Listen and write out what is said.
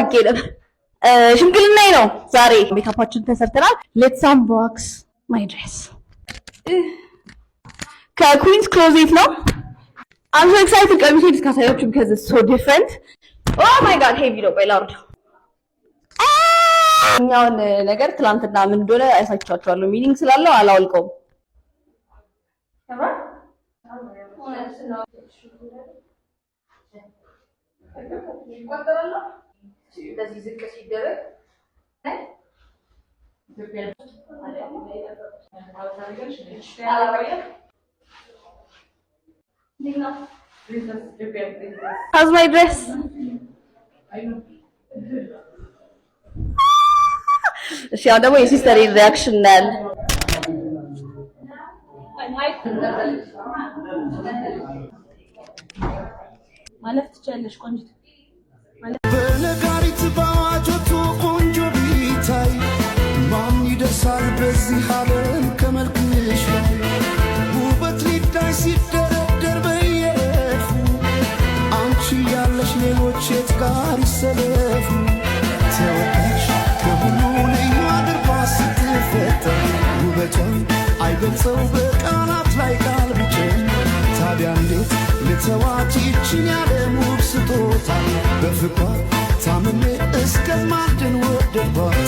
አድርጌ ነበር። ሽምግልናዬ ነው ዛሬ። ሜካፓችን ተሰርተናል። ሌትስ አንቦክስ ማይ ድሬስ ከኩዊንስ ክሎዜት ነው። I'm so excited ቀሚሴ ልካሳያችሁ because it's so different. Oh my god ሄቪ ነው። ቆይ ላውርድ። እኛውን ነገር ትላንትና ምን እንደሆነ አይሳቻችኋለሁ። ሚኒንግ ስላለው አላውልቀውም። እንደዚህ ዝቅ ሲደረግ How's my dress? እሺ አሁን ደግሞ የሲስተር ሪአክሽን ናል ማለት ትችያለሽ ቆንጆ በነጋሪት ባዋጆቱ ቆንጆ ቢታይ ማን ይደርሳል በዚህ ዓለም ከመልክሽ ላይ ውበት ሊታይ ሲደረደር በየረድፉ አንቺ ያለሽ ሌሎች የት ጋር ይሰለፉ ተወዳጅ ከሁሉ ልዩ አድርጓ ስትፈጠር ውበቷን አይገልጸው በቃላት ላይ ቃል ብቻ ታዲያ እንዴት ልተዋት ይችን ያለም ውብ ስጦታ በፍቅሯ ታምሜ እስከማድን ወደድኳት